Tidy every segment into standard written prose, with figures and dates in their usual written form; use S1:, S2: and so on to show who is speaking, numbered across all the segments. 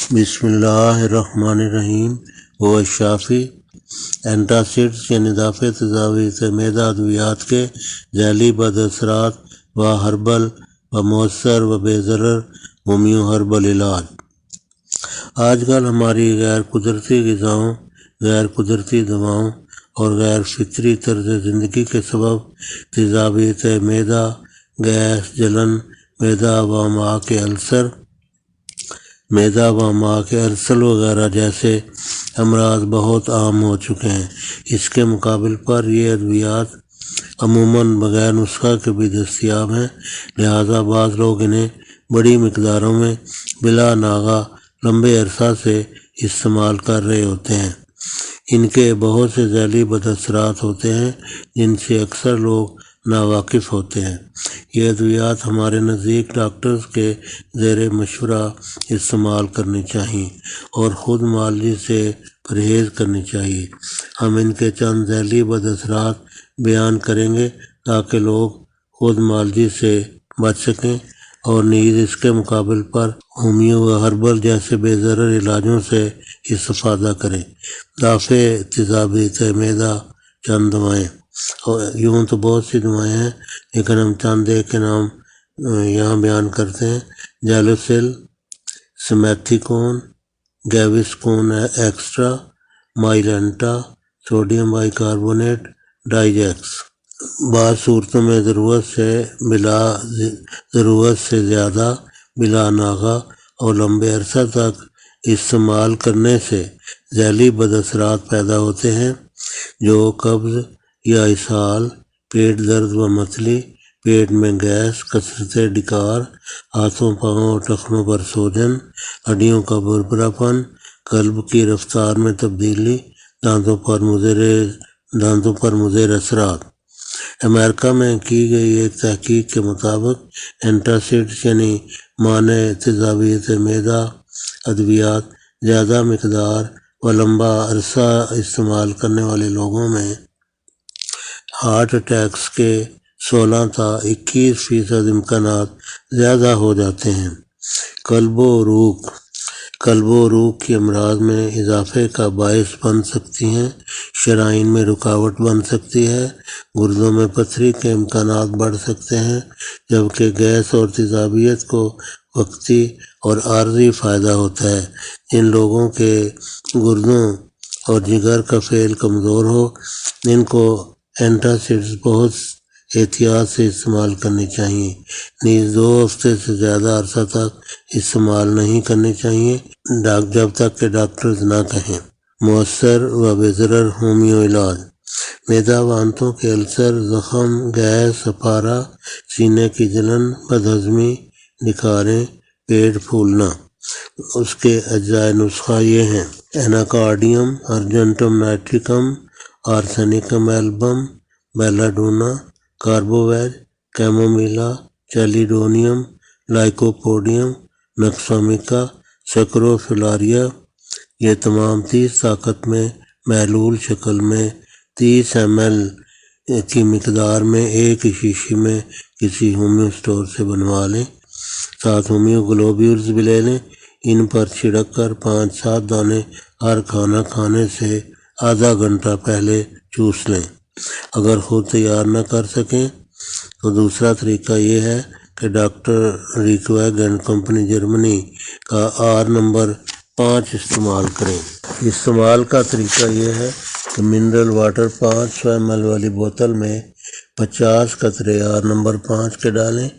S1: بسم اللہ الرحمن الرحیم وہ شافی اینٹاسڈس یعنی دافع تجاویز معدہ ادویات کے ذیلی بد اثرات و ہربل و مؤثر و بے ضرر ہومیو ہربل علاج۔ آج کل ہماری غیر قدرتی غذاؤں، غیر قدرتی دواؤں اور غیر فطری طرز زندگی کے سبب تیزابیت معدہ، گیس، جلن، معدہ و امعاء کے السر، معدہ و امعاء کے السر وغیرہ جیسے امراض بہت عام ہو چکے ہیں۔ اس کے مقابل پر یہ ادویات عموماً بغیر نسخہ کے بھی دستیاب ہیں، لہذا بعض لوگ انہیں بڑی مقداروں میں بلا ناغہ لمبے عرصہ سے استعمال کر رہے ہوتے ہیں۔ ان کے بہت سے ذیلی بد اثرات ہوتے ہیں جن سے اکثر لوگ ناواقف ہوتے ہیں۔ یہ ادویات ہمارے نزدیک ڈاکٹرز کے زیر مشورہ استعمال کرنی چاہیے اور خود معالجے سے پرہیز کرنی چاہیے۔ ہم ان کے چند ذیلی بد اثرات بیان کریں گے تاکہ لوگ خود معالجے سے بچ سکیں اور نیز اس کے مقابل پر ہومیو و ہربل جیسے بے ضرر علاجوں سے استفادہ کریں۔ دافع تیزابیت معدہ چند دوائیں، یوں تو بہت سی دوائیں ہیں لیکن ہم چند ایک کے نام یہاں بیان کرتے ہیں۔ Gelusil, سمیتھیکون، گیوسکون extra, مائلنٹا، sodium by carbonate, ڈائجیکس۔ بعض صورتوں میں ضرورت سے زیادہ بلا ناغہ اور لمبے عرصہ تک استعمال کرنے سے ذیلی بد اثرات پیدا ہوتے ہیں جو قبض یا اسہال، پیٹ درد و متلی، پیٹ میں گیس، کثرت ڈکار، ہاتھوں پاؤں اور ٹخنوں پر سوجن، ہڈیوں کا بھربھرا پن، قلب کی رفتار میں تبدیلی، دانتوں پر مضر اثرات۔ امریکہ میں کی گئی ایک تحقیق کے مطابق اینٹاسڈس یعنی مانع تیزابیت معدہ ادویات زیادہ مقدار و لمبا عرصہ استعمال کرنے والے لوگوں میں ہارٹ اٹیکس کے 16 تا 21% امکانات زیادہ ہو جاتے ہیں۔ قلب و عروق کی امراض میں اضافے کا باعث بن سکتی ہیں، شرائین میں رکاوٹ بن سکتی ہے، گردوں میں پتھری کے امکانات بڑھ سکتے ہیں، جبکہ گیس اور تیزابیت کو وقتی اور عارضی فائدہ ہوتا ہے۔ جن لوگوں کے گردوں اور جگر کا فعل کمزور ہو ان کو اینٹاسڈس بہت احتیاط سے استعمال کرنی چاہیے، نیز 2 ہفتے سے زیادہ عرصہ تک استعمال نہیں کرنی چاہیے جب تک کہ ڈاکٹرز نہ کہیں۔ مؤثر و بے ضرر ہومیو علاج۔ معدہ و آنتوں کے السر، زخم، گیس، اپارہ، سینے کی جلن، بدہضمی، ڈکاریں، پیٹ پھولنا۔ اس کے اجزائے نسخہ یہ ہیں: ایناکارڈیم، ارجنٹم نائٹریکم، آرسینیکم ایلبم، بیلاڈونا، کاربوویج، کیمومیلا، چیلیڈونیم، لائکوپوڈیم، نکسامیکا، سیکروفلاریا۔ یہ تمام 30 طاقت میں محلول شکل میں 30 ml کی مقدار میں ایک ہی شیشی میں کسی ہومیو اسٹور سے بنوا لیں۔ 7 ہومیو گلوبیولز بھی لے لیں۔ ان پر چھڑک کر 5-7 دانے ہر کھانا کھانے سے آدھا گھنٹہ پہلے چوس لیں۔ اگر خود تیار نہ کر سکیں تو دوسرا طریقہ یہ ہے کہ ڈاکٹر ریکویگ اینڈ کمپنی جرمنی کا R نمبر 5 استعمال کریں۔ استعمال کا طریقہ یہ ہے کہ منرل واٹر 500 ml والی بوتل میں 50 قطرے R نمبر 5 کے ڈالیں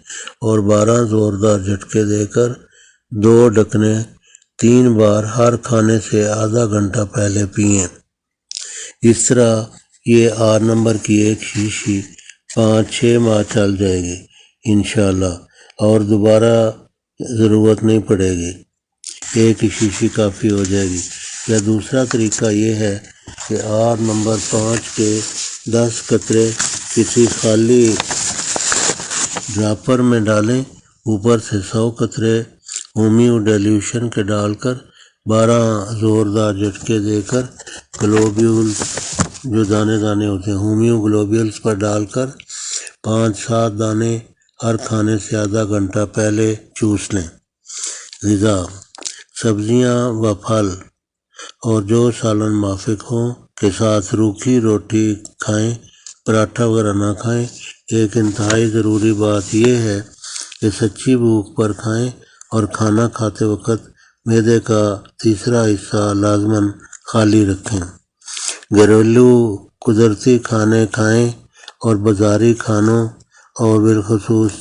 S1: اور 12 زوردار جھٹکے دے کر 2 ڈھکنے 3 بار ہر کھانے سے آدھا گھنٹہ پہلے پئیں۔ اس طرح یہ R نمبر کی ایک شیشی 5-6 ماہ چل جائے گی انشاءاللہ، اور دوبارہ ضرورت نہیں پڑے گی، ایک ہی شیشی کافی ہو جائے گی۔ یا دوسرا طریقہ یہ ہے کہ R نمبر 5 کے 10 قطرے کسی خالی ڈراپر میں ڈالیں، اوپر سے 100 قطرے ہومیو ڈیلیوشن کے ڈال کر 12 زوردار جھٹکے دے کر گلوبیول جو دانے دانے ہوتے ہیں ہومیو گلوبیولز پر ڈال کر 5-7 دانے ہر کھانے سے آدھا گھنٹہ پہلے چوس لیں۔ غذا: سبزیاں و پھل اور جو سالن موافق ہوں کے ساتھ روکھی روٹی کھائیں، پراٹھا وغیرہ نہ کھائیں۔ ایک انتہائی ضروری بات یہ ہے کہ سچی بھوک پر کھائیں اور کھانا کھاتے وقت معدے کا تیسرا حصہ لازماً خالی رکھیں۔ گھریلو قدرتی کھانے کھائیں اور بازاری کھانوں اور بالخصوص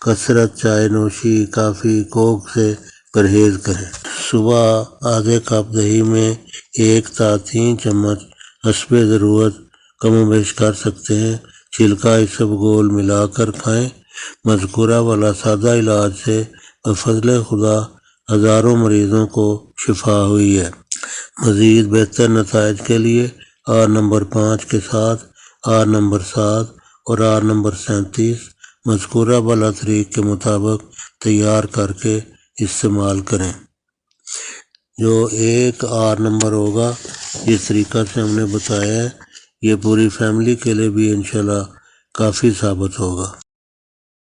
S1: کثرت چائے نوشی، کافی، کوک سے پرہیز کریں۔ صبح آدھے کپ دہی میں 1 تا 3 چمچ حسب ضرورت کم و بیش کر سکتے ہیں، چھلکا اسبگول ملا کر کھائیں۔ مذکورہ والا سادہ علاج سے بفضل خدا ہزاروں مریضوں کو شفا ہوئی ہے۔ مزید بہتر نتائج کے لیے آر نمبر 5 کے ساتھ آر نمبر 7 اور آر نمبر 37 مذکورہ بالا طریق کے مطابق تیار کر کے استعمال کریں۔ جو ایک آر نمبر ہوگا جس طریقہ سے ہم نے بتایا ہے، یہ پوری فیملی کے لیے بھی انشاءاللہ کافی ثابت ہوگا۔